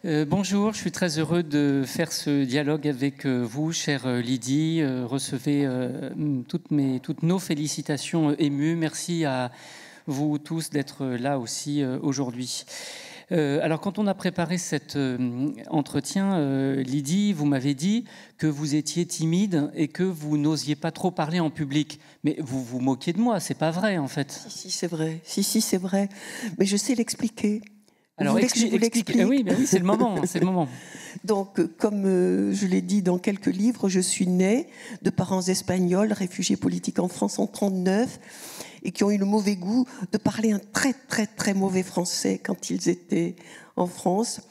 Bonjour, je suis très heureux de faire ce dialogue avec vous, chère Lydie. Recevez toutes nos félicitations émues. Merci à vous tous d'être là aussi aujourd'hui. Alors, quand on a préparé cet entretien, Lydie, vous m'avez dit que vous étiez timide et que vous n'osiez pas trop parler en public. Mais vous vous moquiez de moi, c'est pas vrai en fait. Si, c'est vrai. Si, c'est vrai. Mais je sais l'expliquer. Alors, explique. Oui, c'est le moment, c'est le moment. Donc, comme je l'ai dit dans quelques livres, je suis née de parents espagnols, réfugiés politiques en France en 1939, et qui ont eu le mauvais goût de parler un très, très, très mauvais français quand ils étaient en France.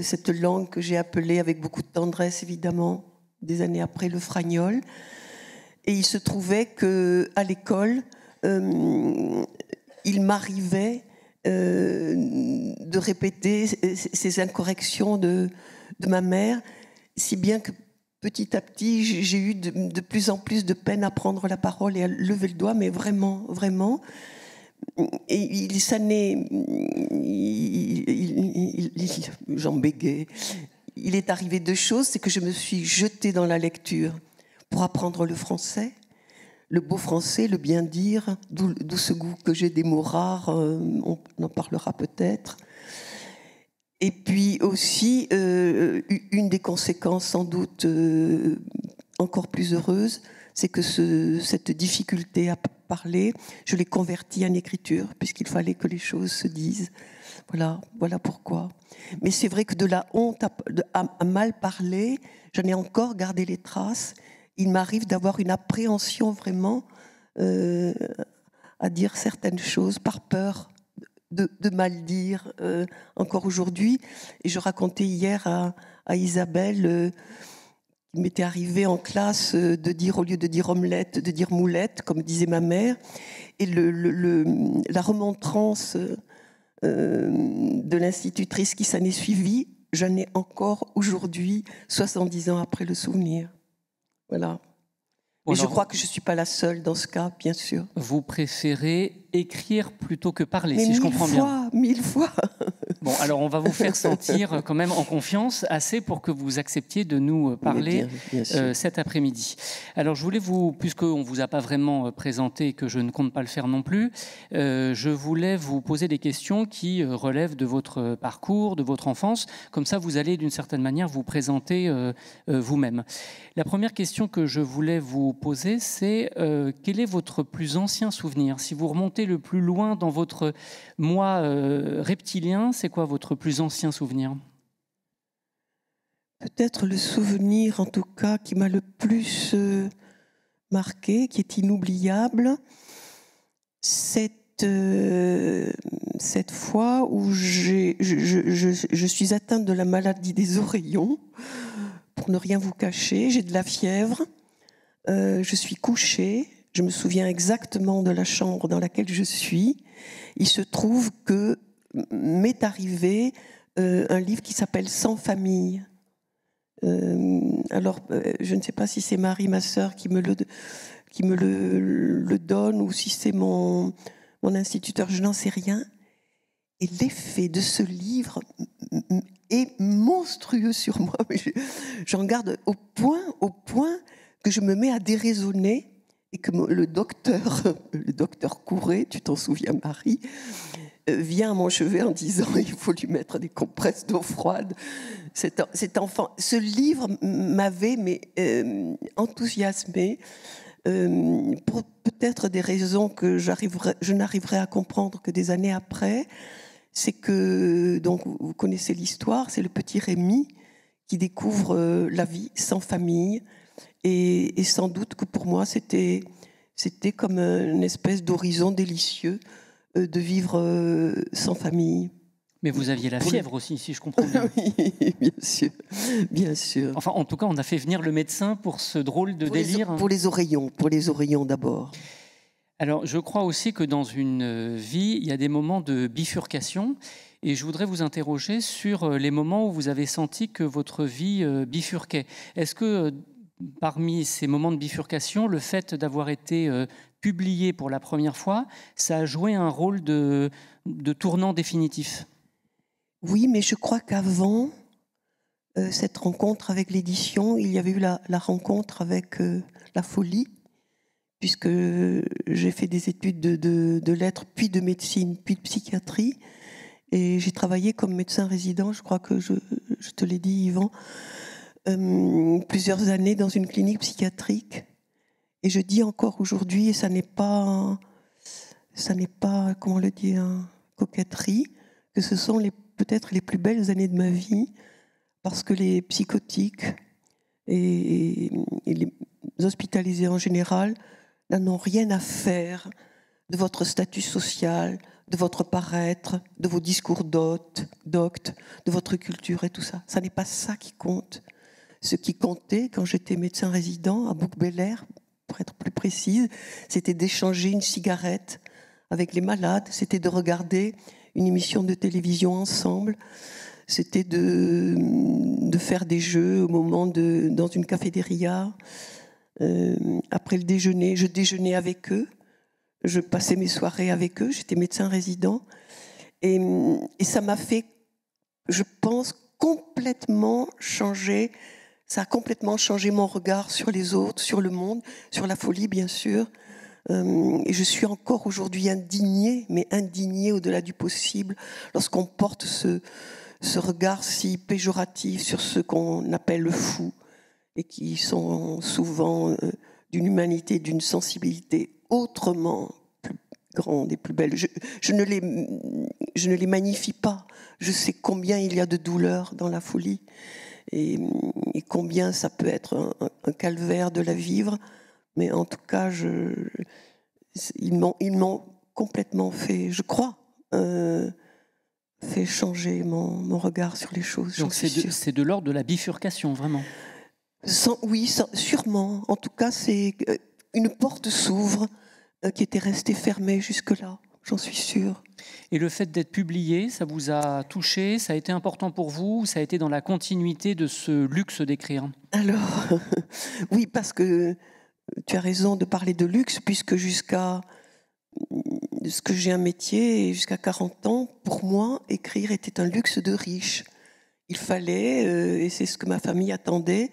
Cette langue que j'ai appelée avec beaucoup de tendresse, évidemment, des années après, le fragnol. Et il se trouvait qu'à l'école, il m'arrivait de répéter ces incorrections de ma mère, si bien que petit à petit, j'ai eu de plus en plus de peine à prendre la parole et à lever le doigt, mais vraiment, vraiment. Et j'en bégayais. Il est arrivé deux choses, c'est que je me suis jetée dans la lecture pour apprendre le français, le beau français, le bien dire, d'où ce goût que j'ai des mots rares, on en parlera peut-être. Et puis aussi, une des conséquences sans doute encore plus heureuses, c'est que cette difficulté à parler, je l'ai convertie en écriture, puisqu'il fallait que les choses se disent. Voilà pourquoi. Mais c'est vrai que de la honte à mal parler, j'en ai encore gardé les traces. Il m'arrive d'avoir une appréhension vraiment à dire certaines choses par peur de mal dire encore aujourd'hui. Et je racontais hier à Isabelle qu'il m'était arrivé en classe de dire, au lieu de dire omelette, de dire moulette, comme disait ma mère. Et la remontrance de l'institutrice qui s'en est suivie, j'en ai encore aujourd'hui, 70 ans après, le souvenir. Voilà. Mais je crois que je ne suis pas la seule dans ce cas, bien sûr. Vous préférez écrire plutôt que parler, si je comprends bien. 1000 fois. Bon, alors on va vous faire sentir quand même en confiance, assez pour que vous acceptiez de nous parler bien cet après-midi. Alors je voulais puisqu'on ne vous a pas vraiment présenté et que je ne compte pas le faire non plus, je voulais vous poser des questions qui relèvent de votre parcours, de votre enfance. Comme ça, vous allez d'une certaine manière vous présenter vous-même. La première question que je voulais vous poser, c'est quel est votre plus ancien souvenir? Si vous remontez le plus loin dans votre moi reptilien, c'est quoi votre plus ancien souvenir? Peut-être le souvenir, en tout cas, qui m'a le plus marqué, qui est inoubliable, cette fois où je suis atteinte de la maladie des oreillons, pour ne rien vous cacher, j'ai de la fièvre, je suis couchée, je me souviens exactement de la chambre dans laquelle je suis. Il se trouve que m'est arrivé un livre qui s'appelle « Sans famille ». Alors, je ne sais pas si c'est Marie, ma sœur, qui me le donne, ou si c'est mon instituteur, je n'en sais rien. Et l'effet de ce livre est monstrueux sur moi. J'en garde au point que je me mets à déraisonner et que le docteur Couret, tu t'en souviens, Marie, vient à mon chevet en disant il faut lui mettre des compresses d'eau froide. Cet enfant, ce livre m'avait enthousiasmée pour peut-être des raisons que je n'arriverai à comprendre que des années après. C'est que, donc vous connaissez l'histoire, c'est le petit Rémi qui découvre la vie sans famille, et sans doute que pour moi c'était comme une espèce d'horizon délicieux de vivre sans famille. Mais vous aviez la fièvre aussi, si je comprends bien. Oui, bien sûr. Enfin, en tout cas, on a fait venir le médecin pour ce drôle de délire. Pour les oreillons d'abord. Alors, je crois aussi que dans une vie, il y a des moments de bifurcation. Et je voudrais vous interroger sur les moments où vous avez senti que votre vie bifurquait. Est-ce que parmi ces moments de bifurcation, le fait d'avoir été publié pour la première fois, ça a joué un rôle de tournant définitif? Oui, mais je crois qu'avant, cette rencontre avec l'édition. Il y avait eu la rencontre avec la folie, puisque j'ai fait des études de lettres, puis de médecine, puis de psychiatrie. Et j'ai travaillé comme médecin résident, je crois que je te l'ai dit, Yvan, plusieurs années dans une clinique psychiatrique. Et je dis encore aujourd'hui, et ça n'est pas, comment le dire, coquetterie, que ce sont peut-être les plus belles années de ma vie, parce que les psychotiques et les hospitalisés en général n'en ont rien à faire de votre statut social, de votre paraître, de vos discours doctes, de votre culture et tout ça. Ça n'est pas ça qui compte. Ce qui comptait quand j'étais médecin résident à Bouc-Bel-Air, pour être plus précise, c'était d'échanger une cigarette avec les malades, c'était de regarder une émission de télévision ensemble, c'était de faire des jeux au moment dans une cafétéria. Après le déjeuner, je déjeunais avec eux, je passais mes soirées avec eux, j'étais médecin résident. Et ça m'a fait, je pense, complètement changer. Ça a complètement changé mon regard sur les autres, sur le monde, sur la folie, bien sûr. Et je suis encore aujourd'hui indignée, mais indignée au-delà du possible, lorsqu'on porte ce regard si péjoratif sur ceux qu'on appelle le fou, et qui sont souvent d'une humanité, d'une sensibilité autrement plus grande et plus belle. Je ne les magnifie pas. Je sais combien il y a de douleur dans la folie et combien ça peut être un calvaire de la vivre. Mais en tout cas, ils m'ont complètement fait, je crois, fait changer mon regard sur les choses. Donc c'est de l'ordre de la bifurcation, vraiment. Oui, sûrement. En tout cas, c'est une porte s'ouvre qui était restée fermée jusque-là, j'en suis sûre. Et le fait d'être publié, ça vous a touché? Ça a été important pour vous? Ou ça a été dans la continuité de ce luxe d'écrire? Alors, oui, parce que tu as raison de parler de luxe, puisque jusqu'à ce que j'ai un métier, et jusqu'à 40 ans, pour moi, écrire était un luxe de riche. Il fallait, et c'est ce que ma famille attendait,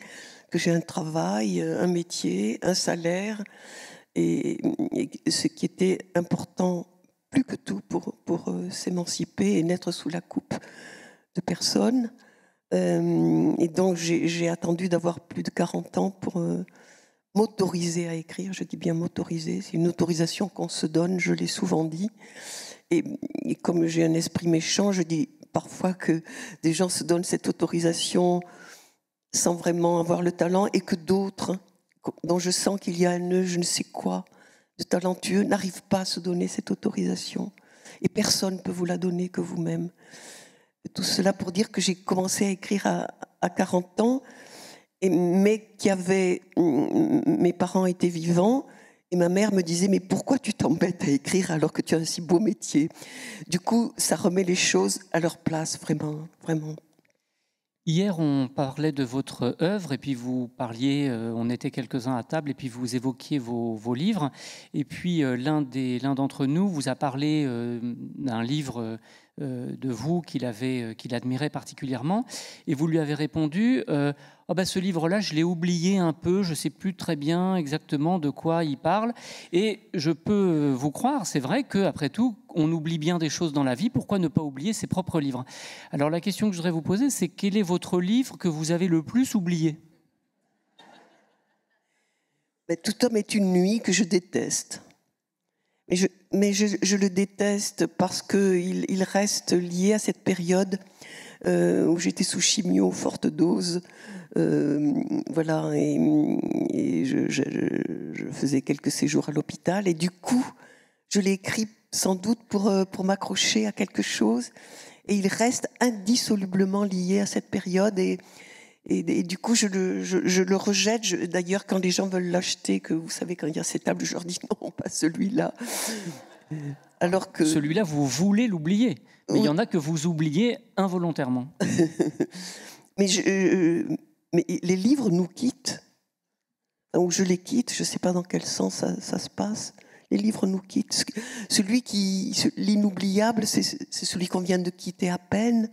que j'ai un travail, un métier, un salaire, et ce qui était important plus que tout pour s'émanciper et n'être sous la coupe de personne. Et donc j'ai attendu d'avoir plus de 40 ans pour m'autoriser à écrire. Je dis bien m'autoriser, c'est une autorisation qu'on se donne, je l'ai souvent dit. Et comme j'ai un esprit méchant, je dis parfois que des gens se donnent cette autorisation sans vraiment avoir le talent, et que d'autres, dont je sens qu'il y a un nœud, je ne sais quoi, de talentueux, n'arrivent pas à se donner cette autorisation. Et personne ne peut vous la donner que vous-même. Tout cela pour dire que j'ai commencé à écrire à 40 ans, mais mes parents étaient vivants, et ma mère me disait « Mais pourquoi tu t'embêtes à écrire alors que tu as un si beau métier ?» Du coup, ça remet les choses à leur place, vraiment, vraiment. Hier, on parlait de votre œuvre, et puis vous parliez, on était quelques-uns à table, et puis vous évoquiez vos livres. Et puis l'un d'entre nous vous a parlé d'un livre de vous qu'il admirait particulièrement, et vous lui avez répondu oh ben, ce livre-là, je l'ai oublié un peu, je ne sais plus très bien exactement de quoi il parle. Et je peux vous croire, c'est vrai qu'après tout, on oublie bien des choses dans la vie, pourquoi ne pas oublier ses propres livres? Alors la question que je voudrais vous poser, c'est quel est votre livre que vous avez le plus oublié? Tout homme est une nuit que je déteste. Mais je le déteste parce qu'il reste lié à cette période où j'étais sous chimio, forte dose. Voilà, et je faisais quelques séjours à l'hôpital. Et du coup, je l'ai écrit sans doute pour m'accrocher à quelque chose. Et il reste indissolublement lié à cette période. Et du coup, je le rejette. D'ailleurs, quand les gens veulent l'acheter, que vous savez, quand il y a ces tables, je leur dis non, pas celui-là. Alors que celui-là, vous voulez l'oublier, mais oui. Il y en a que vous oubliez involontairement. mais les livres nous quittent, ou je les quitte. Je ne sais pas dans quel sens ça se passe. Les livres nous quittent. L'inoubliable, c'est celui qu'on vient de quitter à peine.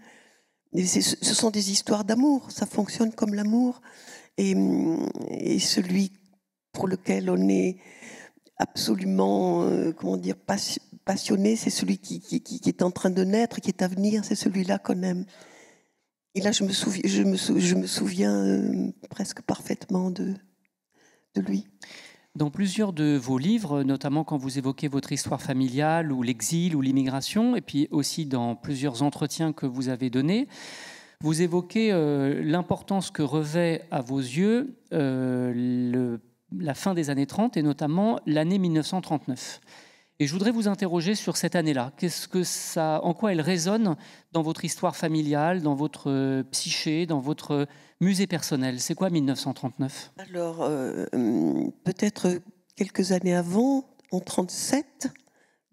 ce sont des histoires d'amour, ça fonctionne comme l'amour. Et celui pour lequel on est absolument, passionné, c'est celui qui est en train de naître, qui est à venir, c'est celui-là qu'on aime. Et là, je me souviens presque parfaitement de lui. Dans plusieurs de vos livres, notamment quand vous évoquez votre histoire familiale ou l'exil ou l'immigration, et puis aussi dans plusieurs entretiens que vous avez donnés, vous évoquez l'importance que revêt à vos yeux la fin des années 30 et notamment l'année 1939. Et je voudrais vous interroger sur cette année-là. En quoi elle résonne dans votre histoire familiale, dans votre psyché, dans votre musée personnel? C'est quoi 1939? Alors, peut-être quelques années avant, en 1937,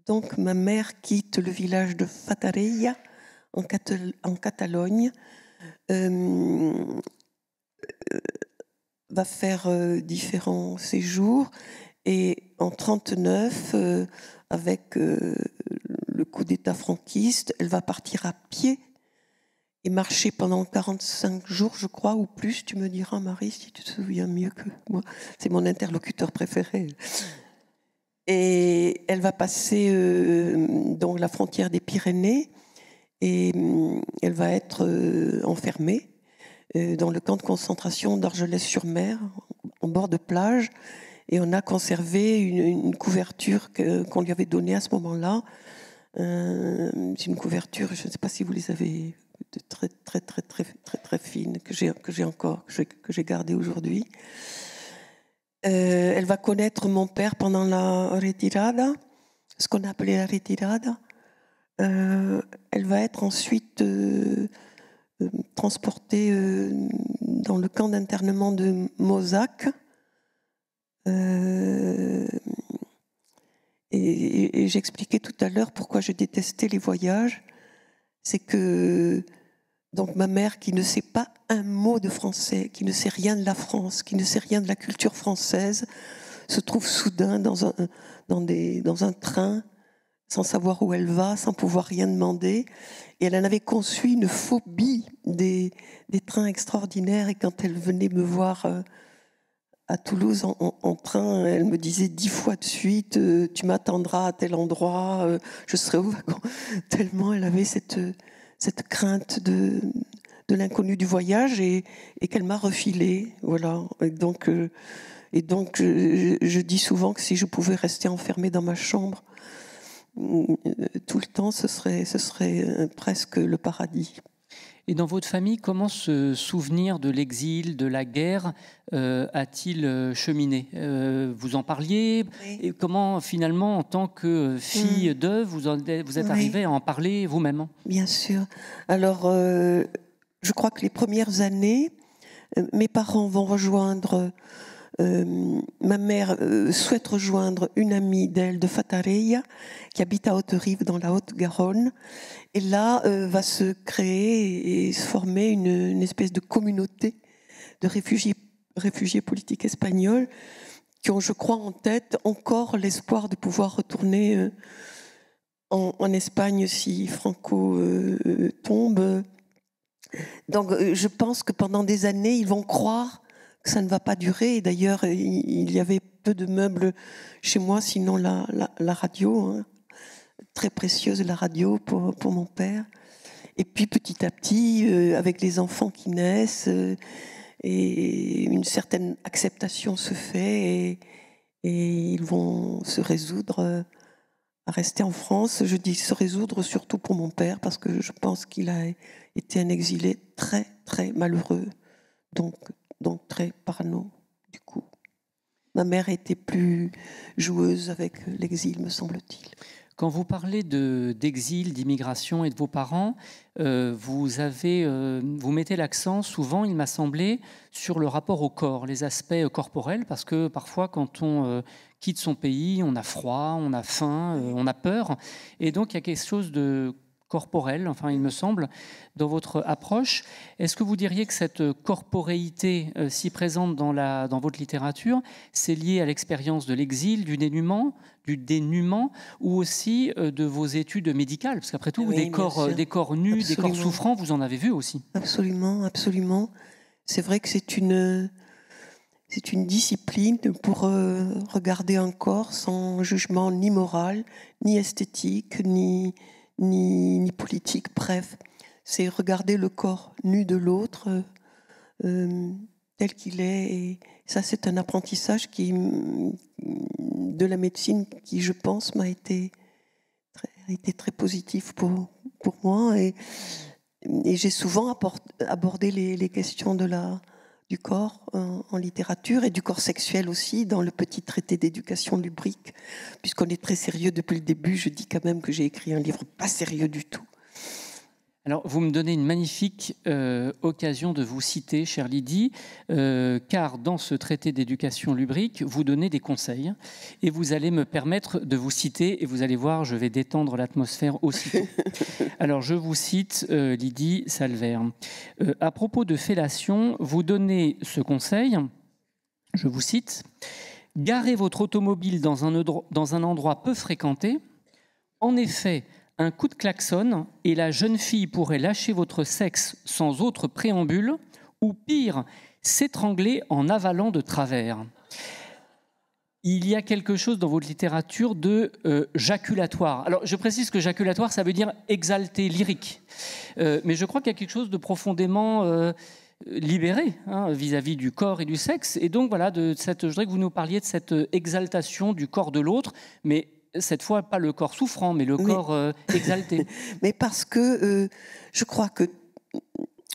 donc ma mère quitte le village de Fatarella, en Catalogne, va faire différents séjours. Et en 1939, avec le coup d'État franquiste, elle va partir à pied et marcher pendant 45 jours, je crois, ou plus. Tu me diras, Marie, si tu te souviens mieux que moi. C'est mon interlocuteur préféré. Et elle va passer donc la frontière des Pyrénées et elle va être enfermée dans le camp de concentration d'Argelès-sur-Mer, en bord de plage. Et on a conservé une couverture qu'on lui avait donnée à ce moment-là. C'est une couverture, je ne sais pas si vous les avez, très fine, que j'ai gardée aujourd'hui. Elle va connaître mon père pendant la retirada, ce qu'on appelait la retirada. Elle va être ensuite transportée dans le camp d'internement de Mozac. Et j'expliquais tout à l'heure pourquoi je détestais les voyages. C'est que donc ma mère, qui ne sait pas un mot de français, qui ne sait rien de la France, qui ne sait rien de la culture française, se trouve soudain dans un train, sans savoir où elle va, sans pouvoir rien demander. Et elle en avait conçu une phobie des trains extraordinaires. Et quand elle venait me voir à Toulouse en train, elle me disait 10 fois de suite tu m'attendras à tel endroit, je serai au wagon. Tellement elle avait cette crainte de l'inconnu du voyage et qu'elle m'a refilé. Voilà. Et donc je dis souvent que si je pouvais rester enfermée dans ma chambre tout le temps, ce serait presque le paradis. Et dans votre famille, comment ce souvenir de l'exil, de la guerre, a-t-il cheminé? Vous en parliez? Oui. Et comment, finalement, en tant que fille d'eux, vous êtes arrivée à en parler vous-même? Bien sûr. Alors, je crois que les premières années, mes parents vont rejoindre... ma mère souhaite rejoindre une amie d'elle de Fatarella qui habite à Haute-Rive dans la Haute-Garonne, et là va se créer et se former une espèce de communauté de réfugiés politiques espagnols qui ont, je crois, en tête encore l'espoir de pouvoir retourner en Espagne si Franco tombe. Donc je pense que pendant des années ils vont croire que ça ne va pas durer. Et d'ailleurs, il y avait peu de meubles chez moi, sinon la radio, hein, très précieuse la radio pour mon père. Et puis petit à petit, avec les enfants qui naissent, et une certaine acceptation se fait, et ils vont se résoudre à rester en France. Je dis se résoudre surtout pour mon père, parce que je pense qu'il a été un exilé très, très malheureux. Donc très parano, du coup. Ma mère était plus joueuse avec l'exil, me semble-t-il. Quand vous parlez d'exil, d'immigration et de vos parents, vous mettez l'accent souvent, il m'a semblé, sur le rapport au corps, les aspects corporels, parce que parfois, quand on quitte son pays, on a froid, on a faim, on a peur. Et donc, il y a quelque chose de corporelle, enfin il me semble, dans votre approche. Est-ce que vous diriez que cette corporéité si présente dans votre littérature, c'est lié à l'expérience de l'exil, du dénuement, ou aussi de vos études médicales? Parce qu'après tout, des corps nus, absolument, des corps souffrants, vous en avez vu aussi. Absolument, absolument. C'est vrai que c'est une discipline pour regarder un corps sans jugement ni moral, ni esthétique, ni politique. Bref, c'est regarder le corps nu de l'autre tel qu'il est. Et ça, c'est un apprentissage de la médecine qui, je pense, a été très positif pour moi. Et j'ai souvent abordé les questions du corps en littérature et du corps sexuel aussi dans le petit traité d'éducation lubrique. Puisqu'on est très sérieux depuis le début, je dis quand même que j'ai écrit un livre pas sérieux du tout. Alors, vous me donnez une magnifique occasion de vous citer, chère Lydie, car dans ce traité d'éducation lubrique, vous donnez des conseils et vous allez me permettre de vous citer et vous allez voir, je vais détendre l'atmosphère aussitôt. Alors, je vous cite Lydie Salvert. À propos de fellation, vous donnez ce conseil, je vous cite, « Garez votre automobile dans un endroit peu fréquenté. En effet, un coup de klaxon et la jeune fille pourrait lâcher votre sexe sans autre préambule ou pire, s'étrangler en avalant de travers. » Il y a quelque chose dans votre littérature de jaculatoire. Alors, je précise que jaculatoire, ça veut dire exalté, lyrique. Mais je crois qu'il y a quelque chose de profondément libéré vis-à-vis du corps et du sexe. Et donc, voilà, je voudrais que vous nous parliez de cette exaltation du corps de l'autre, mais cette fois, pas le corps souffrant, mais le corps exalté. Mais parce que je crois que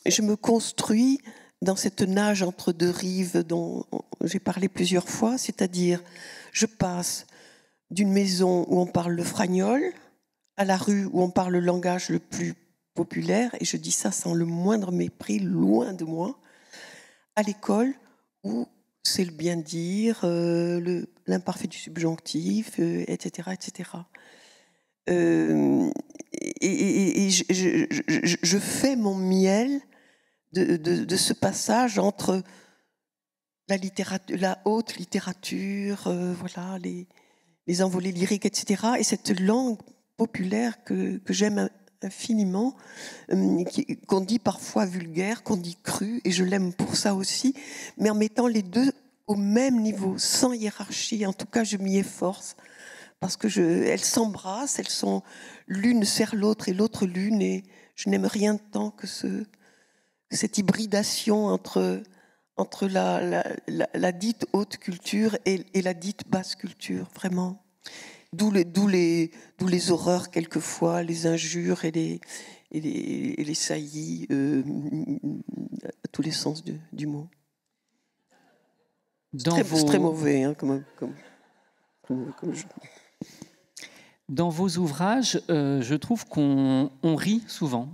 je me construis dans cette nage entre deux rives dont j'ai parlé plusieurs fois, c'est-à-dire je passe d'une maison où on parle le fragnol à la rue où on parle le langage le plus populaire, et je dis ça sans le moindre mépris, loin de moi, à l'école où c'est le bien dire, l'imparfait du subjonctif, etc., etc. Et je fais mon miel de ce passage entre la haute littérature, voilà, les envolées lyriques, etc., et cette langue populaire que j'aime infiniment, qu'on dit parfois vulgaire, qu'on dit cru, et je l'aime pour ça aussi, mais en mettant les deux au même niveau, sans hiérarchie. En tout cas, je m'y efforce, parce que elles s'embrassent, elles sont l'une sert l'autre et l'autre l'une, et je n'aime rien tant que cette hybridation entre la dite haute culture et la dite basse culture, vraiment. D'où les horreurs quelquefois, les injures et les saillies, à tous les sens du mot. C'est très mauvais, hein, comme jeu. Dans vos ouvrages, je trouve qu'on rit souvent.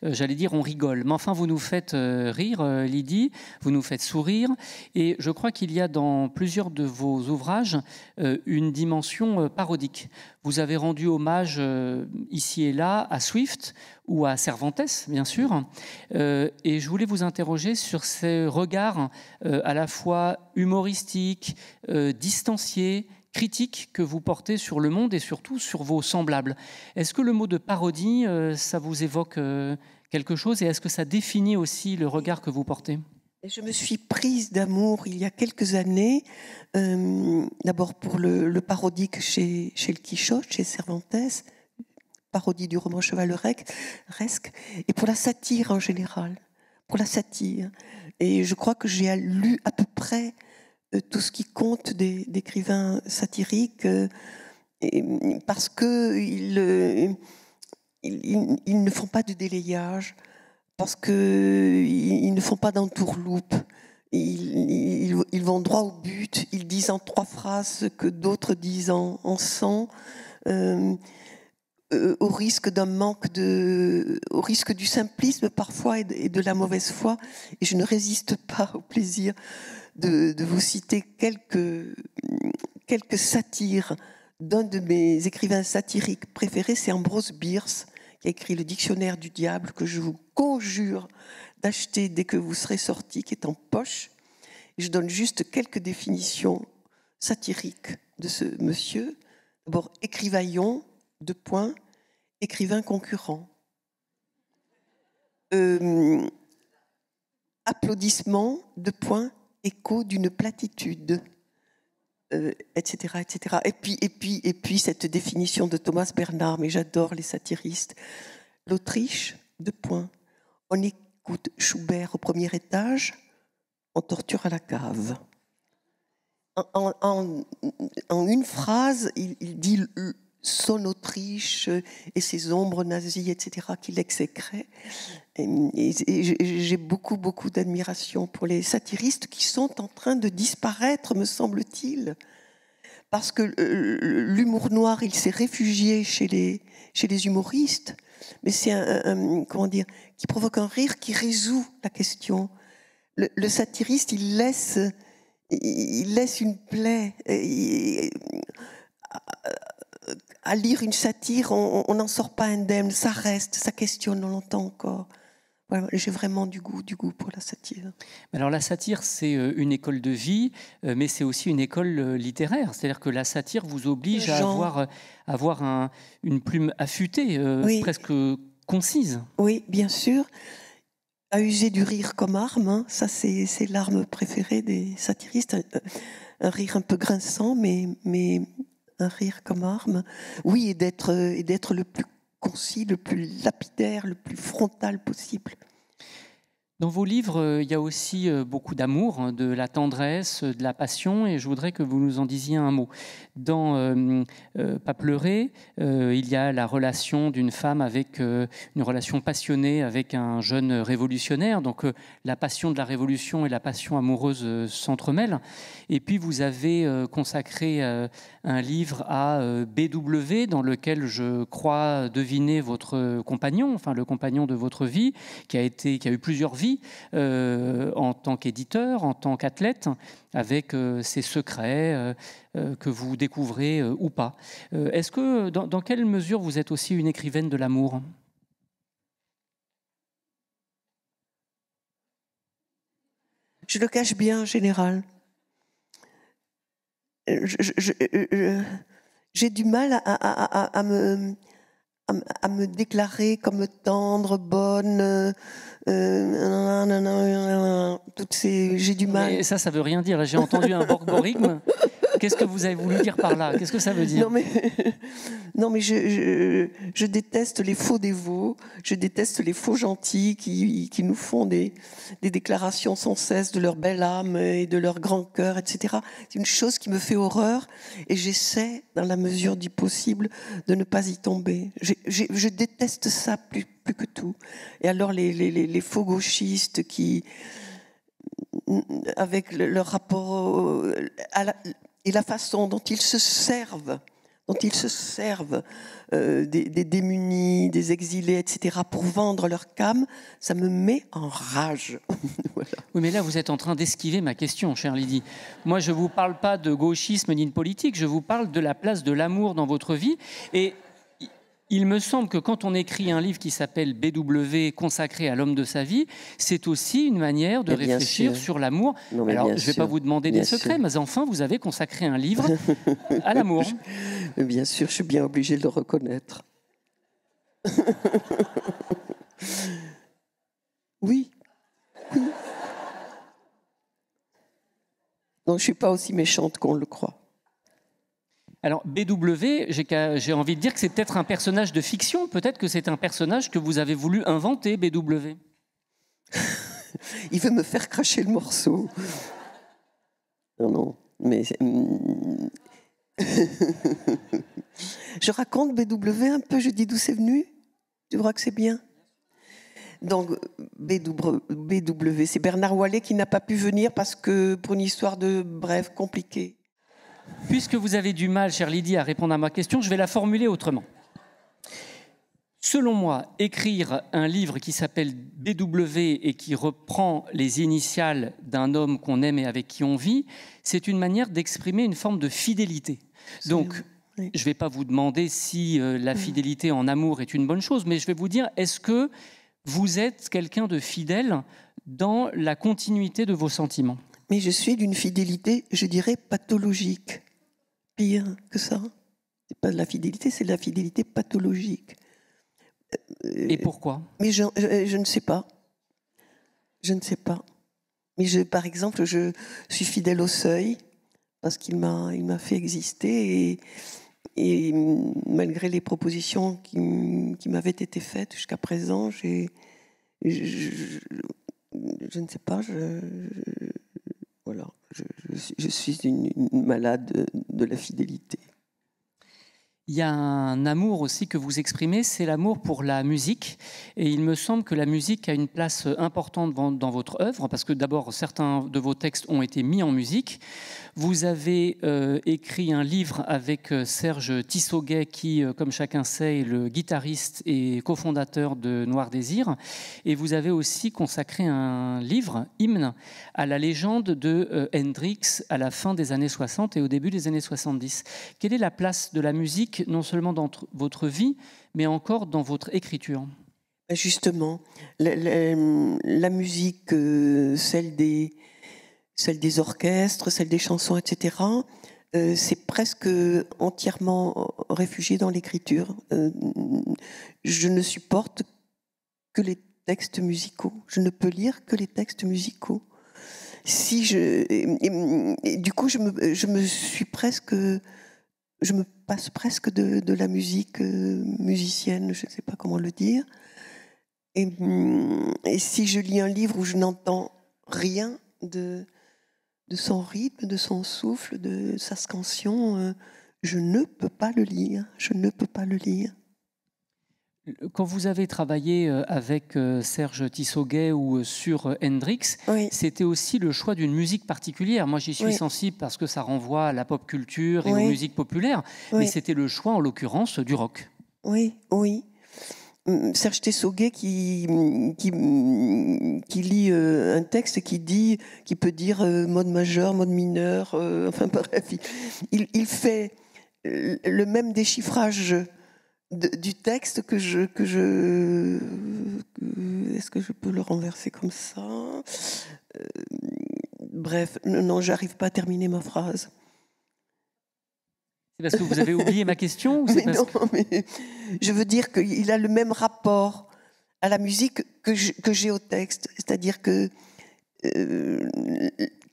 J'allais dire on rigole. Mais enfin, vous nous faites rire, Lydie, vous nous faites sourire. Et je crois qu'il y a dans plusieurs de vos ouvrages une dimension parodique. Vous avez rendu hommage ici et là à Swift ou à Cervantes, bien sûr. Et je voulais vous interroger sur ces regards à la fois humoristiques, distanciés, critique que vous portez sur le monde et surtout sur vos semblables. Est-ce que le mot de parodie, ça vous évoque quelque chose, et est-ce que ça définit aussi le regard que vous portez ? Je me suis prise d'amour il y a quelques années, d'abord pour le parodique chez le Quichotte, chez Cervantes, parodie du roman chevaleresque, et pour la satire en général, pour la satire. Et je crois que j'ai lu à peu près tout ce qui compte d'écrivains satiriques, parce qu'ils ne font pas de délayage, parce qu'ils ne font pas d'entourloupe, ils vont droit au but, ils disent en 3 phrases ce que d'autres disent en 100, au risque au risque du simplisme parfois et de la mauvaise foi. Et je ne résiste pas au plaisir de vous citer quelques satires d'un de mes écrivains satiriques préférés, c'est Ambrose Bierce, qui a écrit le dictionnaire du diable, que je vous conjure d'acheter dès que vous serez sortis, qui est en poche. Je donne juste quelques définitions satiriques de ce monsieur. D'abord, écrivaillon, 2 points, écrivain concurrent. Applaudissement, 2 points, écho d'une platitude, etc., etc. Et puis cette définition de Thomas Bernhard, mais j'adore les satiristes. L'Autriche, 2 points. On écoute Schubert au 1er étage, on torture à la cave. En une phrase, il dit son Autriche et ses ombres nazies, etc., qu'il exécrait. Et j'ai beaucoup, beaucoup d'admiration pour les satiristes qui sont en train de disparaître, me semble-t-il. Parce que l'humour noir, il s'est réfugié chez les humoristes, mais c'est comment dire, qui provoque un rire qui résout la question. Le satiriste, il laisse une plaie. À lire une satire, on n'en sort pas indemne, ça reste, ça questionne, on l'entend encore. Voilà, j'ai vraiment du goût pour la satire. Alors la satire, c'est une école de vie, mais c'est aussi une école littéraire. C'est-à-dire que la satire vous oblige à avoir une plume affûtée, oui, presque concise. Oui, bien sûr. À user du rire comme arme, hein. Ça c'est l'arme préférée des satiristes. Un rire un peu grinçant, mais un rire comme arme. Oui, et d'être le plus concis, le plus lapidaire, le plus frontal possible. Dans vos livres, il y a aussi beaucoup d'amour, de la tendresse, de la passion, et je voudrais que vous nous en disiez un mot. Dans Pas pleurer, il y a la relation d'une femme avec une relation passionnée avec un jeune révolutionnaire. Donc la passion de la révolution et la passion amoureuse s'entremêlent. Et puis vous avez consacré un livre à BW, dans lequel je crois deviner votre compagnon, enfin le compagnon de votre vie, qui a eu plusieurs vies. En tant qu'éditeur, en tant qu'athlète, avec ses secrets que vous découvrez ou pas. Est-ce que, dans quelle mesure vous êtes aussi une écrivaine de l'amour ? Je le cache bien en général. J'ai du mal à me déclarer comme tendre, bonne, toutes ces, j'ai du mal. Mais ça veut rien dire. J'ai entendu un borborigme. Qu'est-ce que vous avez voulu dire par là ? Qu'est-ce que ça veut dire ? Non, mais je déteste les faux dévots, je déteste les faux gentils qui nous font des déclarations sans cesse de leur belle âme et de leur grand cœur, etc. C'est une chose qui me fait horreur et j'essaie, dans la mesure du possible, de ne pas y tomber. Je déteste ça plus que tout. Et alors les faux gauchistes qui, avec leur rapport et la façon dont ils se servent des démunis, des exilés, etc., pour vendre leur cam, ça me met en rage. Voilà. Oui, mais là, vous êtes en train d'esquiver ma question, chère Lydie. Moi, je ne vous parle pas de gauchisme ni de politique, je vous parle de la place de l'amour dans votre vie. Et il me semble que quand on écrit un livre qui s'appelle BW, consacré à l'homme de sa vie, c'est aussi une manière de réfléchir sur l'amour. Alors, je ne vais pas vous demander des secrets, mais enfin, vous avez consacré un livre à l'amour. Bien sûr, je suis bien obligée de le reconnaître. Oui. Donc, je ne suis pas aussi méchante qu'on le croit. Alors, BW, j'ai envie de dire que c'est peut-être un personnage de fiction. Peut-être que c'est un personnage que vous avez voulu inventer, BW. Il veut me faire cracher le morceau. Non, mais... Je raconte BW un peu, je dis d'où c'est venu. Tu crois que c'est bien ? Donc, BW, c'est Bernard Wallet qui n'a pas pu venir parce que, pour une histoire de bref, compliquée. Puisque vous avez du mal, chère Lydie, à répondre à ma question, je vais la formuler autrement. Selon moi, écrire un livre qui s'appelle BW et qui reprend les initiales d'un homme qu'on aime et avec qui on vit, c'est une manière d'exprimer une forme de fidélité. Donc, Oui. Je ne vais pas vous demander si la fidélité en amour est une bonne chose, mais je vais vous dire, est-ce que vous êtes quelqu'un de fidèle dans la continuité de vos sentiments? Mais je suis d'une fidélité, je dirais, pathologique. Pire que ça. C'est pas de la fidélité, c'est de la fidélité pathologique. Et pourquoi? Mais je ne sais pas. Je ne sais pas. Mais par exemple, je suis fidèle au seuil parce qu'il m'a fait exister et malgré les propositions qui m'avaient été faites jusqu'à présent, je ne sais pas. Voilà, je suis une malade de la fidélité. Il y a un amour aussi que vous exprimez, c'est l'amour pour la musique. Et il me semble que la musique a une place importante dans votre œuvre, parce que d'abord, certains de vos textes ont été mis en musique. Vous avez écrit un livre avec Serge Tissoguet, qui, comme chacun sait, est le guitariste et cofondateur de Noir Désir. Et vous avez aussi consacré un livre, Hymne, à la légende de Hendrix à la fin des années 60 et au début des années 70. Quelle est la place de la musique, non seulement dans votre vie, mais encore dans votre écriture? Justement, la musique, celle des orchestres, celle des chansons, etc., c'est presque entièrement réfugié dans l'écriture. Je ne supporte que les textes musicaux. Je ne peux lire que les textes musicaux. Du coup, je me passe presque de la musique musicienne, je ne sais pas comment le dire. Et si je lis un livre où je n'entends rien de son rythme, de son souffle, de sa scansion, je ne peux pas le lire. Je ne peux pas le lire. Quand vous avez travaillé avec Serge Tissoguet ou sur Hendrix, Oui. C'était aussi le choix d'une musique particulière. Moi, j'y suis sensible parce que ça renvoie à la pop culture et aux musiques populaires, mais c'était le choix, en l'occurrence, du rock. Oui, oui. Serge Tissoguet qui lit un texte qui peut dire mode majeur, mode mineur, enfin bref, il fait le même déchiffrage du texte que est-ce que je peux le renverser comme ça? Bref, non, j'arrive pas à terminer ma phrase. C'est parce que vous avez oublié ma question ou mais je veux dire qu'il a le même rapport à la musique que j'ai au texte. C'est-à-dire que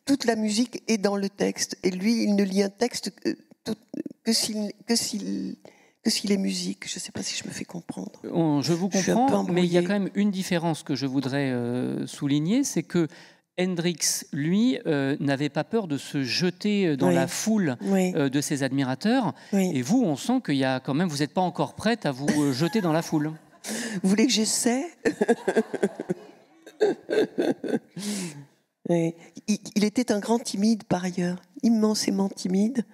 toute la musique est dans le texte. Et lui, il ne lit un texte que s'il est musique. Je ne sais pas si je me fais comprendre. Je vous comprends, mais il y a quand même une différence que je voudrais souligner, c'est que Hendrix, lui, n'avait pas peur de se jeter dans la foule de ses admirateurs. Et vous, on sent qu'il y a quand même, vous n'êtes pas encore prête à vous jeter dans la foule. Vous voulez que j'essaie? Il était un grand timide par ailleurs, immensément timide,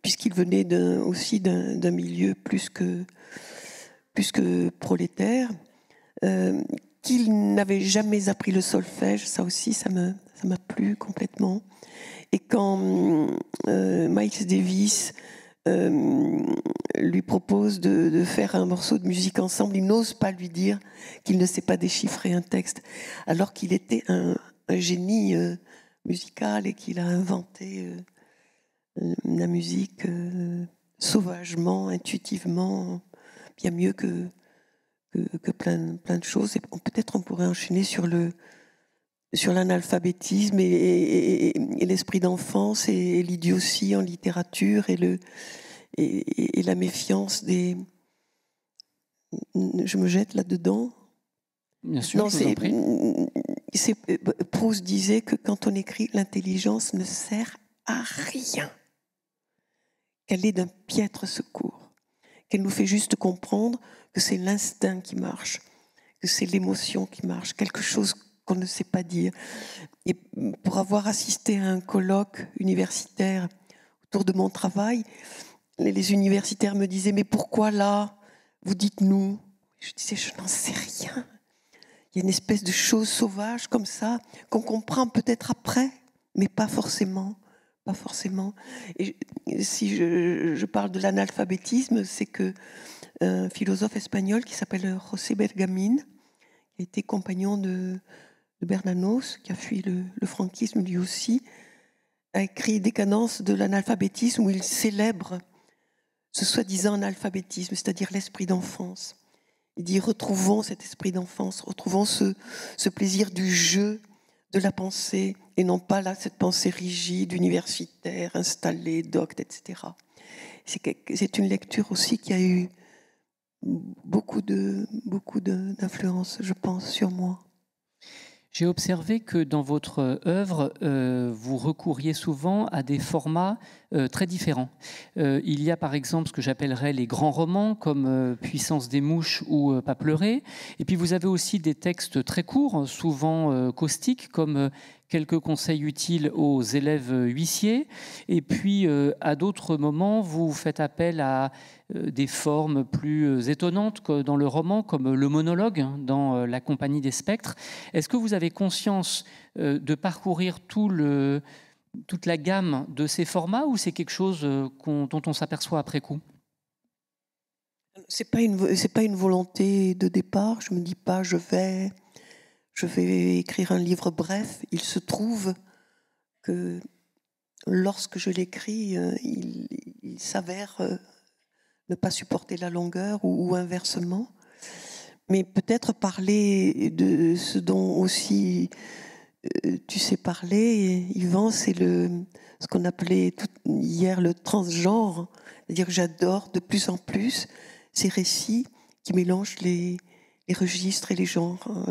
puisqu'il venait aussi d'un milieu plus que prolétaire. Qu'il n'avait jamais appris le solfège, ça aussi, ça m'a plu complètement. Et quand Miles Davis lui propose de faire un morceau de musique ensemble, il n'ose pas lui dire qu'il ne sait pas déchiffrer un texte, alors qu'il était un génie musical et qu'il a inventé la musique sauvagement, intuitivement, bien mieux que plein de choses. Et peut-être on pourrait enchaîner sur l'analphabétisme et l'esprit d'enfance et l'idiotie en littérature et la méfiance des... Je me jette là-dedans. Bien sûr, je vous en prie. Proust disait que quand on écrit, l'intelligence ne sert à rien. Qu'elle est d'un piètre secours. Qu'elle nous fait juste comprendre que c'est l'instinct qui marche, que c'est l'émotion qui marche, quelque chose qu'on ne sait pas dire. Et pour avoir assisté à un colloque universitaire autour de mon travail, les universitaires me disaient « Mais pourquoi là, vous dites nous ?» Je disais « Je n'en sais rien. » Il y a une espèce de chose sauvage comme ça, qu'on comprend peut-être après, mais pas forcément pas forcément. Et si je parle de l'analphabétisme, c'est que un philosophe espagnol qui s'appelle José Bergamín, qui a été compagnon de Bernanos, qui a fui le franquisme lui aussi, a écrit Décadence de l'analphabétisme, où il célèbre ce soi-disant analphabétisme, c'est-à-dire l'esprit d'enfance. Il dit, retrouvons cet esprit d'enfance, retrouvons ce plaisir du jeu, de la pensée, et non pas là, cette pensée rigide, universitaire, installée, docte, etc. C'est une lecture aussi qui a eu beaucoup d'influence, je pense, sur moi. J'ai observé que dans votre œuvre, vous recouriez souvent à des formats très différents. Il y a par exemple ce que j'appellerais les grands romans, comme Puissance des mouches ou Pas pleurer. Et puis vous avez aussi des textes très courts, souvent caustiques, comme Quelques conseils utiles aux élèves huissiers. Et puis à d'autres moments, vous faites appel à des formes plus étonnantes que dans le roman, comme le monologue dans La compagnie des spectres. Est-ce que vous avez conscience de parcourir toute la gamme de ces formats, ou c'est quelque chose dont on s'aperçoit après coup? C'est pas une volonté de départ. Je me dis pas je vais écrire un livre bref. Il se trouve que lorsque je l'écris, il s'avère ne pas supporter la longueur ou inversement. Mais peut-être parler de ce dont aussi tu sais parler, Yvan, c'est ce qu'on appelait hier le transgenre. C'est-à-dire que j'adore de plus en plus ces récits qui mélangent les registres et les genres,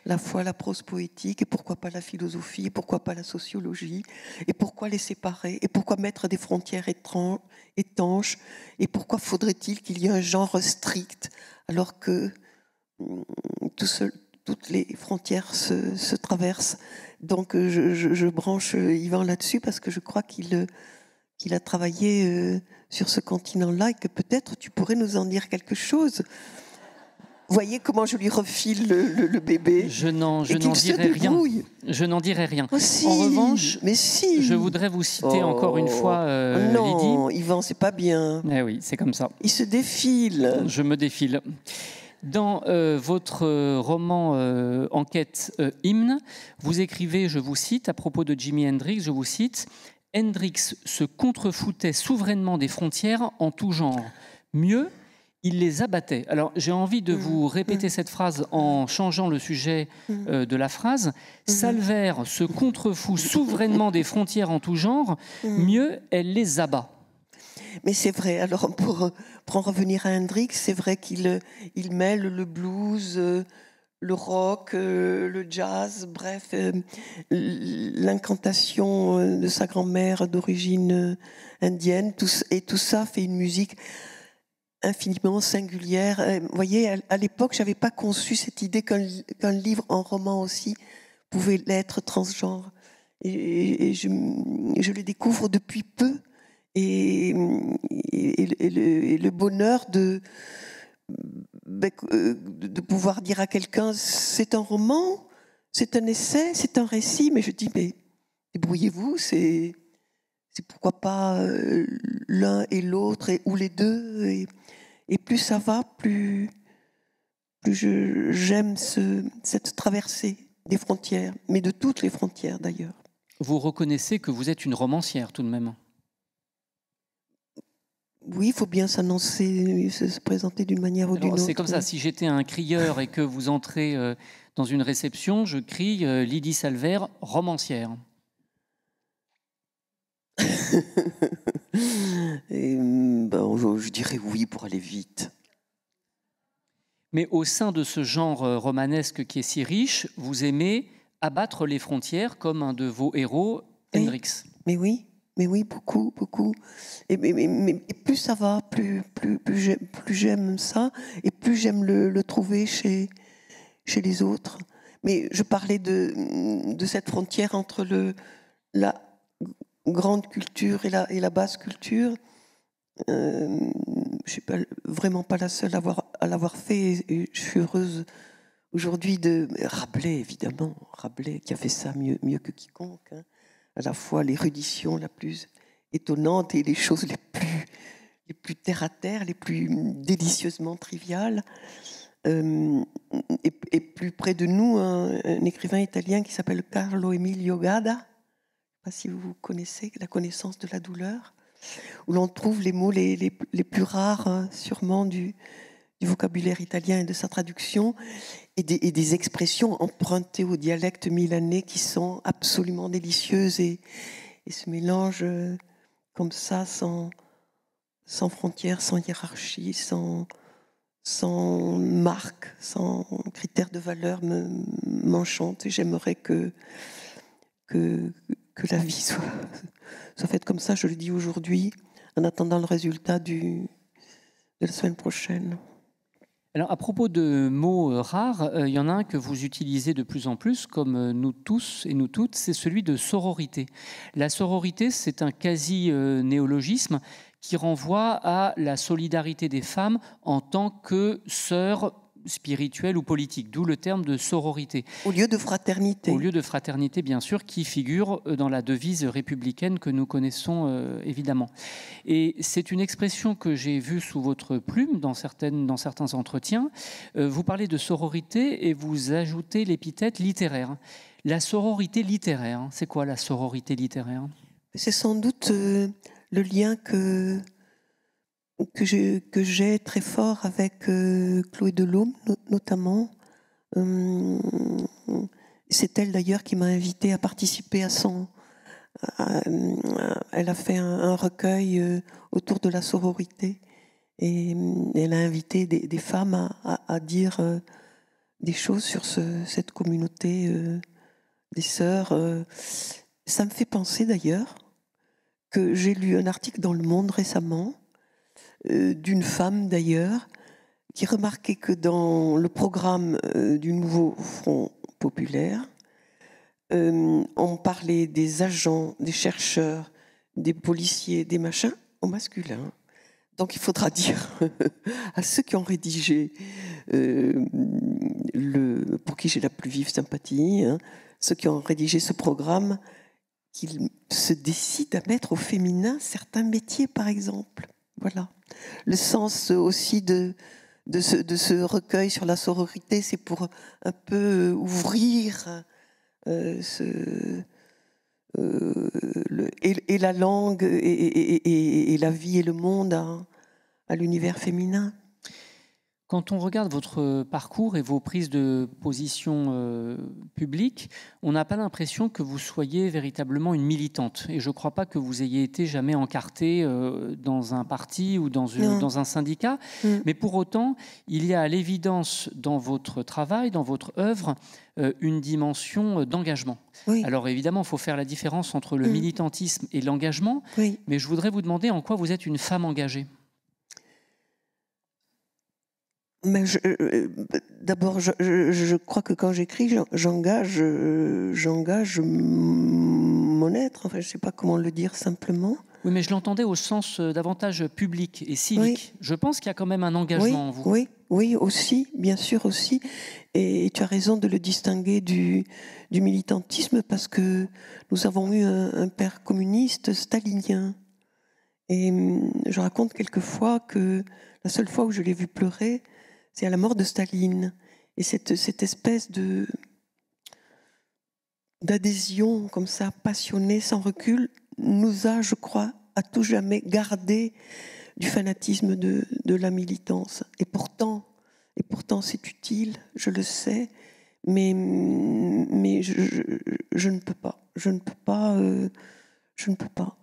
la fois la prose poétique, et pourquoi pas la philosophie, et pourquoi pas la sociologie, et pourquoi les séparer, et pourquoi mettre des frontières étanches, et pourquoi faudrait-il qu'il y ait un genre strict, alors que toutes les frontières se traversent. Donc je branche Yvan là-dessus, parce que je crois qu'il a travaillé sur ce continent-là, et que peut-être tu pourrais nous en dire quelque chose. Vous voyez comment je lui refile le bébé. Je n'en dirai rien. Je n'en dirai rien. Oh, si, en revanche, mais si. Je voudrais vous citer encore une fois non, Lydie. Yvan, c'est pas bien. Eh oui, c'est comme ça. Il se défile. Je me défile. Dans votre roman Enquête Hymne, vous écrivez, je vous cite, à propos de Jimi Hendrix, je vous cite, « Hendrix se contrefoutait souverainement des frontières en tout genre. Mieux, il les abattait. » Alors, j'ai envie de vous répéter cette phrase en changeant le sujet de la phrase. « Salvaire se contrefout souverainement des frontières en tout genre. Mieux, elle les abat. » Mais c'est vrai, alors pour en revenir à Hendrix, c'est vrai qu'il mêle le blues, le rock, le jazz, bref, l'incantation de sa grand-mère d'origine indienne, et tout ça fait une musique infiniment singulière. Vous voyez, à l'époque, je n'avais pas conçu cette idée qu'un livre en roman aussi pouvait l'être transgenre. Et je le découvre depuis peu. Et le bonheur de pouvoir dire à quelqu'un, c'est un roman, c'est un essai, c'est un récit, mais je dis, mais débrouillez-vous, c'est pourquoi pas l'un et l'autre, ou les deux, et plus ça va, plus j'aime cette traversée des frontières, mais de toutes les frontières d'ailleurs. Vous reconnaissez que vous êtes une romancière tout de même? Oui, il faut bien s'annoncer, se présenter d'une manière ou d'une autre. C'est comme ça, si j'étais un crieur et que vous entrez dans une réception, je crie Lydie Salvaire, romancière. Je dirais oui pour aller vite. Mais au sein de ce genre romanesque qui est si riche, vous aimez abattre les frontières comme un de vos héros, Hendrix. Mais oui, beaucoup. Et plus ça va, plus j'aime ça, et plus j'aime le trouver chez les autres. Mais je parlais de cette frontière entre la grande culture et la basse culture. Je suis vraiment pas la seule à l'avoir fait, et je suis heureuse aujourd'hui de Rabelais, évidemment, Rabelais qui a fait ça mieux que quiconque, hein. à la fois l'érudition la plus étonnante et les choses les plus terre à terre, les plus délicieusement triviales. Et plus près de nous, un écrivain italien qui s'appelle Carlo Emilio Gadda, je ne sais pas si vous connaissez La connaissance de la douleur, où l'on trouve les mots les plus rares, sûrement, du vocabulaire italien et de sa traduction, et des expressions empruntées au dialecte milanais qui sont absolument délicieuses, et ce mélange comme ça, sans frontières, sans hiérarchie, sans marque, sans critères de valeur m'enchante, et j'aimerais que la vie soit faite comme ça. Je le dis aujourd'hui, en attendant le résultat de la semaine prochaine. Alors, à propos de mots rares, il y en a un que vous utilisez de plus en plus, comme nous tous et nous toutes, c'est celui de sororité. La sororité, c'est un quasi-néologisme qui renvoie à la solidarité des femmes en tant que sœurs spirituelles ou politiques, d'où le terme de sororité. Au lieu de fraternité. Au lieu de fraternité, bien sûr, qui figure dans la devise républicaine que nous connaissons évidemment. Et c'est une expression que j'ai vue sous votre plume dans certains entretiens. Vous parlez de sororité et vous ajoutez l'épithète littéraire. La sororité littéraire, c'est quoi la sororité littéraire ? C'est sans doute le lien que j'ai très fort avec Chloé Delhomme, notamment. C'est elle d'ailleurs qui m'a invitée à participer à son... elle a fait un recueil autour de la sororité, et elle a invité des femmes à dire des choses sur cette communauté des sœurs. Ça me fait penser d'ailleurs que j'ai lu un article dans Le Monde récemment d'une femme d'ailleurs qui remarquait que dans le programme du nouveau Front populaire, on parlait des agents, des chercheurs, des policiers, des machins au masculin. Donc il faudra dire à ceux qui ont rédigé, pour qui j'ai la plus vive sympathie, ceux qui ont rédigé ce programme, qu'ils se décident à mettre au féminin certains métiers, par exemple. Voilà. Le sens aussi de ce recueil sur la sororité, c'est pour un peu ouvrir et la langue et la vie et le monde à l'univers féminin. Quand on regarde votre parcours et vos prises de position publiques, on n'a pas l'impression que vous soyez véritablement une militante. Et je ne crois pas que vous ayez été jamais encartée dans un parti ou dans un syndicat. Mais pour autant, il y a à l'évidence dans votre travail, dans votre œuvre, une dimension d'engagement. Oui. Alors évidemment, il faut faire la différence entre le militantisme et l'engagement. Oui. Mais je voudrais vous demander en quoi vous êtes une femme engagée. Mais d'abord, je crois que quand j'écris, j'engage mon être. Enfin, je ne sais pas comment le dire simplement. Oui, mais je l'entendais au sens davantage public et civique. Oui. Je pense qu'il y a quand même un engagement en vous. Oui, aussi, bien sûr aussi. Et tu as raison de le distinguer du militantisme, parce que nous avons eu un père communiste stalinien. Et je raconte quelquefois que la seule fois où je l'ai vu pleurer, c'est à la mort de Staline. Et cette espèce d'adhésion comme ça, passionnée, sans recul, nous a, je crois, à tout jamais gardé du fanatisme de la militance. Et pourtant c'est utile, je le sais, mais je ne peux pas. Je ne peux pas.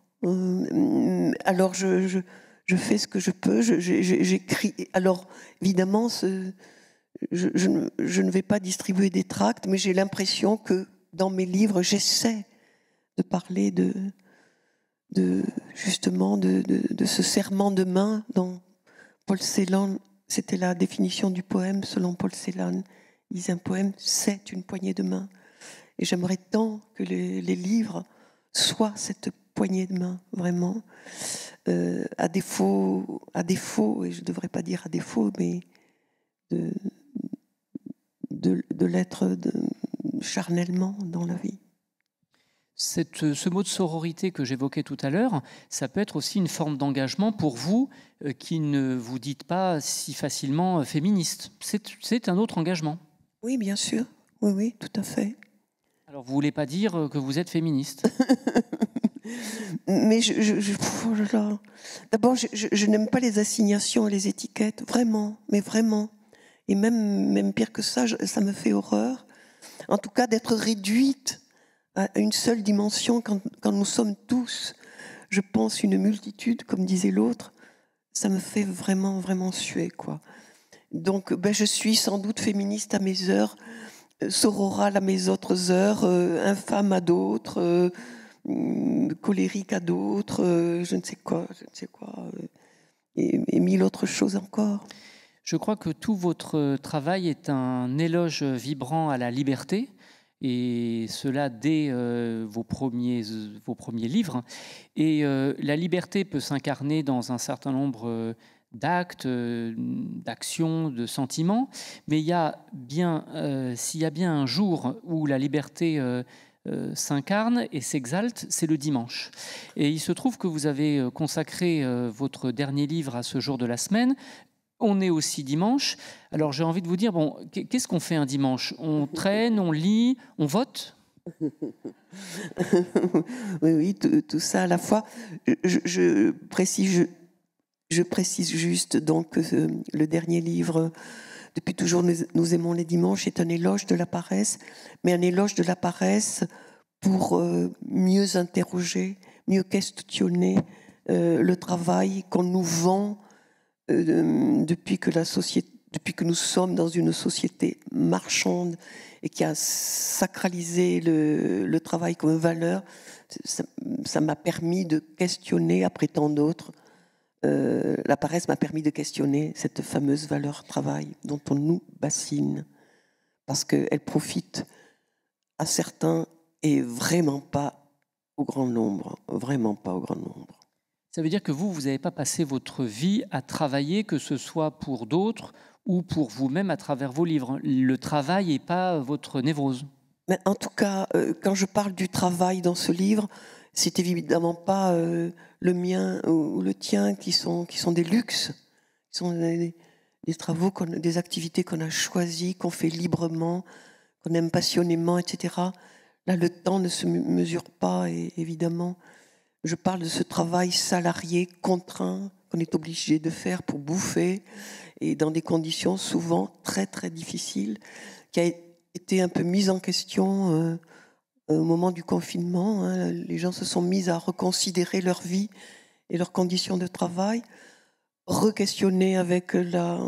Alors je fais ce que je peux, j'écris. Alors, évidemment, je ne vais pas distribuer des tracts, mais j'ai l'impression que dans mes livres, j'essaie de parler justement de ce serment de main dont Paul Celan, c'était la définition du poème selon Paul Celan. Il disait un poème, c'est une poignée de main. Et j'aimerais tant que les livres soient cette poignée de main, vraiment. À défaut, et je ne devrais pas dire à défaut, mais de l'être charnellement dans la vie. Ce mot de sororité que j'évoquais tout à l'heure, ça peut être aussi une forme d'engagement pour vous qui ne vous dites pas si facilement féministe. C'est un autre engagement. Oui, bien sûr. Oui, oui, tout à fait. Alors, vous ne voulez pas dire que vous êtes féministe? Mais oh là là. D'abord, je n'aime pas les assignations et les étiquettes, vraiment, mais vraiment. Et même pire que ça, ça me fait horreur. En tout cas, d'être réduite à une seule dimension quand nous sommes tous, je pense, une multitude, comme disait l'autre, ça me fait vraiment, vraiment suer, quoi. Donc, je suis sans doute féministe à mes heures, sororale à mes autres heures, infâme à d'autres, colérique à d'autres, je ne sais quoi, et mille autres choses encore. Je crois que tout votre travail est un éloge vibrant à la liberté, et cela dès vos premiers livres. Et la liberté peut s'incarner dans un certain nombre d'actes, d'actions, de sentiments, mais il y a bien, s'il y a bien un jour où la liberté s'incarne et s'exalte, c'est le dimanche. Et il se trouve que vous avez consacré votre dernier livre à ce jour de la semaine. On est aussi dimanche. Alors j'ai envie de vous dire, bon, qu'est-ce qu'on fait un dimanche? On traîne, on lit, on vote? Oui, tout ça à la fois. Je précise juste donc que le dernier livre, Depuis toujours nous aimons les dimanches, est un éloge de la paresse, mais un éloge de la paresse pour mieux interroger, mieux questionner le travail qu'on nous vend depuis que nous sommes dans une société marchande et qui a sacralisé le travail comme valeur. Ça m'a permis de questionner, après tant d'autres, la paresse m'a permis de questionner cette fameuse valeur travail dont on nous bassine, parce qu'elle profite à certains et vraiment pas au grand nombre, vraiment pas au grand nombre. Ça veut dire que vous n'avez pas passé votre vie à travailler, que ce soit pour d'autres ou pour vous-même à travers vos livres. Le travail n'est pas votre névrose. Mais en tout cas, quand je parle du travail dans ce livre, c'est évidemment pas le mien ou le tien qui sont des luxes, qui sont des travaux, des activités qu'on a choisies, qu'on fait librement, qu'on aime passionnément, etc. Là, le temps ne se mesure pas, et évidemment, je parle de ce travail salarié, contraint, qu'on est obligé de faire pour bouffer, et dans des conditions souvent très, très difficiles, qui a été un peu mise en question au moment du confinement. Hein. Les gens se sont mis à reconsidérer leur vie et leurs conditions de travail, re-questionner avec la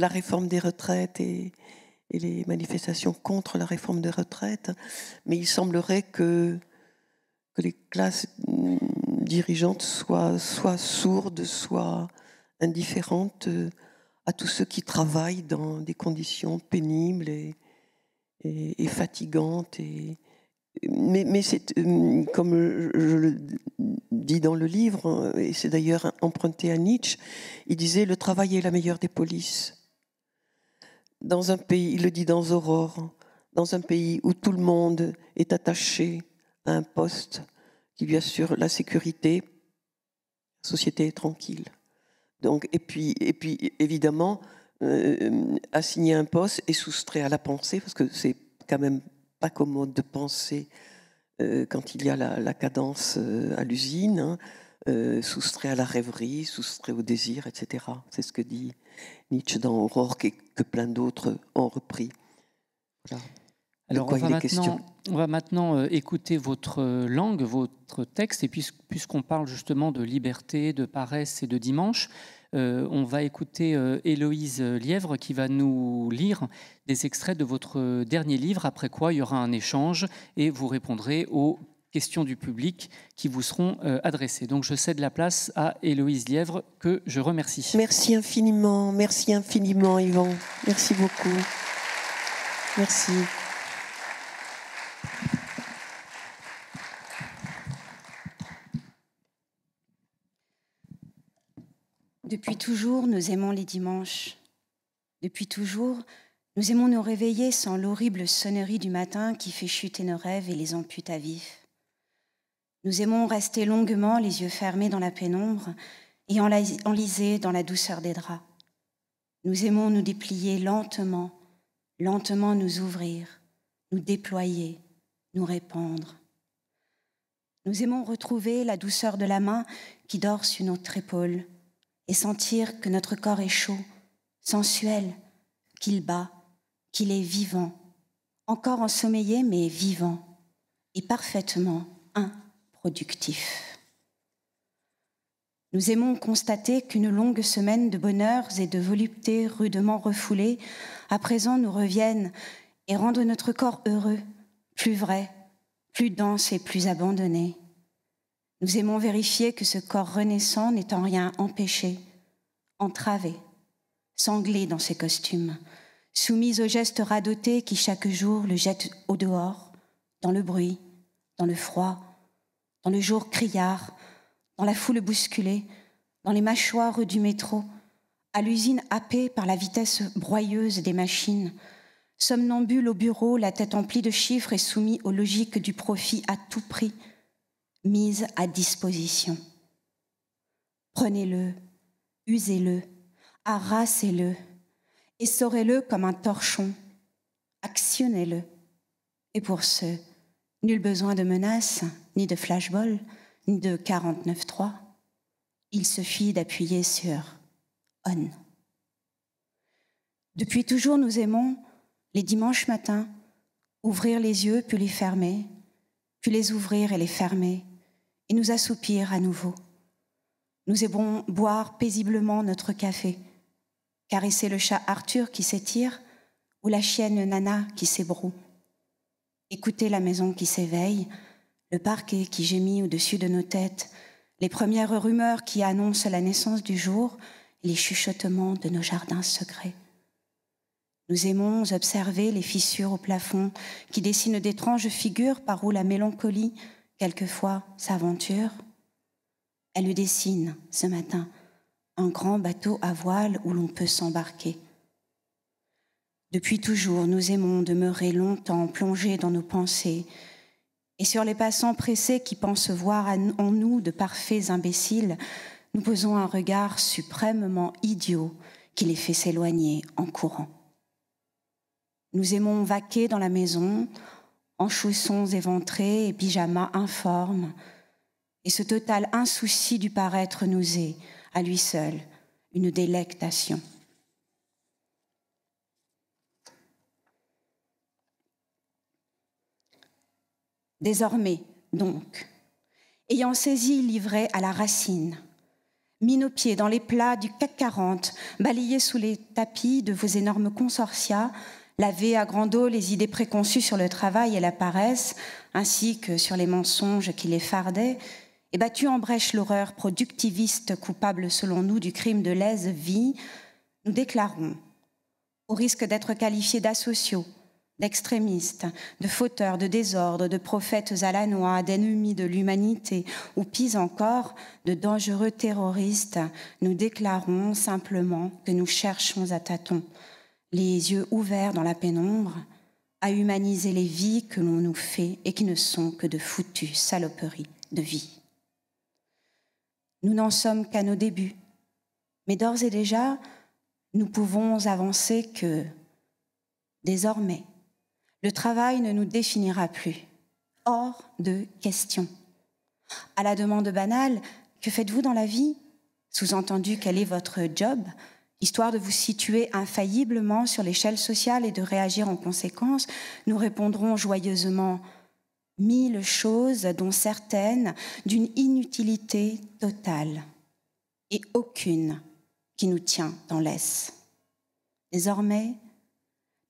réforme des retraites et les manifestations contre la réforme des retraites. Mais il semblerait que les classes dirigeantes soient sourdes, soient indifférentes à tous ceux qui travaillent dans des conditions pénibles et fatigantes. Mais c'est, comme je le dis dans le livre, et c'est d'ailleurs emprunté à Nietzsche, il disait « Le travail est la meilleure des polices ». Dans un pays, il le dit dans Aurore, dans un pays où tout le monde est attaché à un poste qui lui assure la sécurité, la société est tranquille. Donc, et puis évidemment, assigner un poste est soustrait à la pensée, parce que c'est quand même pas commode de penser quand il y a la cadence à l'usine, hein, soustrait à la rêverie, soustrait au désir, etc. C'est ce que dit Nietzsche dans Aurore, que plein d'autres ont repris. Voilà. Alors on va maintenant écouter votre langue, votre texte, et puisqu'on parle justement de liberté, de paresse et de dimanche, on va écouter Héloïse Lièvre qui va nous lire des extraits de votre dernier livre, après quoi il y aura un échange et vous répondrez aux questions du public qui vous seront adressées. Donc je cède la place à Héloïse Lièvre, que je remercie. Merci infiniment, Yvan. Merci beaucoup. Merci. Depuis toujours, nous aimons les dimanches. Depuis toujours, Nous aimons nous réveiller sans l'horrible sonnerie du matin qui fait chuter nos rêves et les ampute à vif. Nous aimons rester longuement les yeux fermés dans la pénombre et enlisés dans la douceur des draps. Nous aimons nous déplier lentement, lentement nous ouvrir, nous déployer, nous répandre. Nous aimons retrouver la douceur de la main qui dort sur notre épaule et sentir que notre corps est chaud, sensuel, qu'il bat, qu'il est vivant, encore ensommeillé mais vivant et parfaitement improductif. Nous aimons constater qu'une longue semaine de bonheurs et de voluptés rudement refoulées à présent nous reviennent et rendent notre corps heureux, plus vrai, plus dense et plus abandonné. Nous aimons vérifier que ce corps renaissant n'est en rien empêché, entravé, sanglé dans ses costumes, soumis aux gestes radotés qui chaque jour le jettent au dehors, dans le bruit, dans le froid, dans le jour criard, dans la foule bousculée, dans les mâchoires du métro, à l'usine happée par la vitesse broyeuse des machines, somnambule au bureau, la tête emplie de chiffres et soumis aux logiques du profit à tout prix, mise à disposition. Prenez-le, usez-le, harassez-le, essorez-le comme un torchon, actionnez-le. Et pour ce, nul besoin de menaces, ni de flashball, ni de 49.3. Il suffit d'appuyer sur « on ». Depuis toujours, nous aimons, les dimanches matins, ouvrir les yeux puis les fermer, puis les ouvrir et les fermer, et nous assoupir à nouveau. Nous aimons boire paisiblement notre café, caresser le chat Arthur qui s'étire ou la chienne Nana qui s'ébroue, écouter la maison qui s'éveille, le parquet qui gémit au-dessus de nos têtes, les premières rumeurs qui annoncent la naissance du jour, les chuchotements de nos jardins secrets. Nous aimons observer les fissures au plafond qui dessinent d'étranges figures par où la mélancolie, quelquefois, s'aventure. Elle lui dessine, ce matin, un grand bateau à voile où l'on peut s'embarquer. Depuis toujours, nous aimons demeurer longtemps plongés dans nos pensées, et sur les passants pressés qui pensent voir en nous de parfaits imbéciles, nous posons un regard suprêmement idiot qui les fait s'éloigner en courant. Nous aimons vaquer dans la maison, en chaussons éventrés et pyjamas informes, et ce total insouci du paraître nous est, à lui seul, une délectation. Désormais, donc, ayant saisi l'ivraie à la racine, mis nos pieds dans les plats du CAC 40, balayés sous les tapis de vos énormes consortia, lavé à grande eau les idées préconçues sur le travail et la paresse, ainsi que sur les mensonges qui les fardaient, et battu en brèche l'horreur productiviste coupable selon nous du crime de lèse-vie, nous déclarons, au risque d'être qualifiés d'asociaux, d'extrémistes, de fauteurs de désordre, de prophètes à la noix, d'ennemis de l'humanité, ou pis encore, de dangereux terroristes, nous déclarons simplement que nous cherchons à tâtons, les yeux ouverts dans la pénombre, à humaniser les vies que l'on nous fait et qui ne sont que de foutues saloperies de vie. Nous n'en sommes qu'à nos débuts, mais d'ores et déjà, nous pouvons avancer que, désormais, le travail ne nous définira plus. Hors de question. À la demande banale, que faites-vous dans la vie ? Sous-entendu, quel est votre job ? Histoire de vous situer infailliblement sur l'échelle sociale et de réagir en conséquence, nous répondrons joyeusement 1000 choses, dont certaines d'une inutilité totale, et aucune qui nous tient en laisse. Désormais,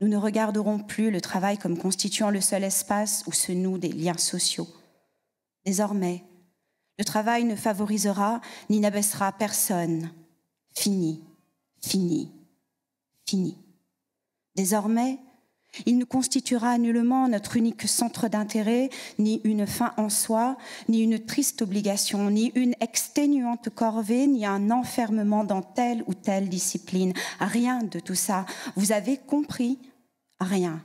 nous ne regarderons plus le travail comme constituant le seul espace où se nouent des liens sociaux. Désormais, le travail ne favorisera ni n'abaissera personne. Fini, fini, fini. Désormais, il ne constituera nullement notre unique centre d'intérêt, ni une fin en soi, ni une triste obligation, ni une exténuante corvée, ni un enfermement dans telle ou telle discipline. Rien de tout ça. Vous avez compris, rien.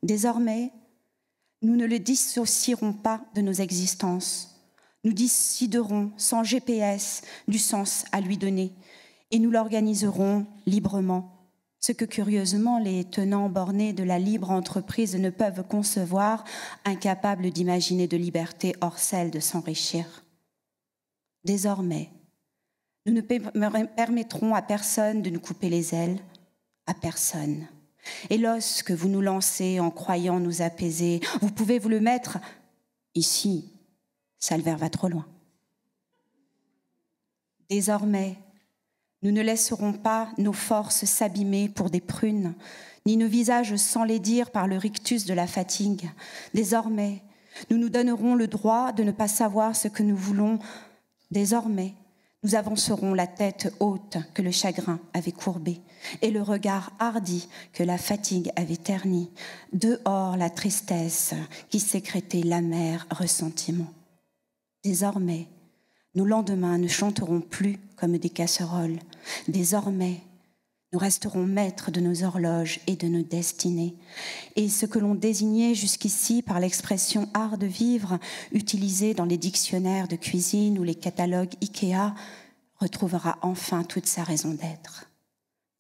Désormais, nous ne le dissocierons pas de nos existences. Nous déciderons sans GPS du sens à lui donner et nous l'organiserons librement, ce que curieusement les tenants bornés de la libre entreprise ne peuvent concevoir, incapables d'imaginer de liberté hors celle de s'enrichir. Désormais, nous ne permettrons à personne de nous couper les ailes, à personne. Et lorsque vous nous lancez en croyant nous apaiser, vous pouvez vous le mettre ici, Salvert va trop loin. Désormais, nous ne laisserons pas nos forces s'abîmer pour des prunes, ni nos visages s'enlaidir par le rictus de la fatigue. Désormais, nous nous donnerons le droit de ne pas savoir ce que nous voulons. Désormais, nous avancerons la tête haute que le chagrin avait courbée et le regard hardi que la fatigue avait terni. Dehors la tristesse qui sécrétait l'amer ressentiment. Désormais, nos lendemains ne chanteront plus comme des casseroles. Désormais, nous resterons maîtres de nos horloges et de nos destinées. Et ce que l'on désignait jusqu'ici par l'expression « art de vivre » utilisée dans les dictionnaires de cuisine ou les catalogues Ikea retrouvera enfin toute sa raison d'être.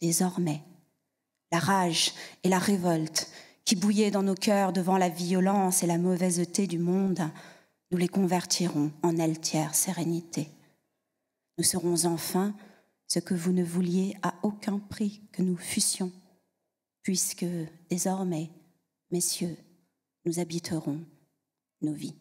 Désormais, la rage et la révolte qui bouillaient dans nos cœurs devant la violence et la mauvaiseté du monde, nous les convertirons en altière sérénité. Nous serons enfin ce que vous ne vouliez à aucun prix que nous fussions, puisque désormais, messieurs, nous habiterons nos vies.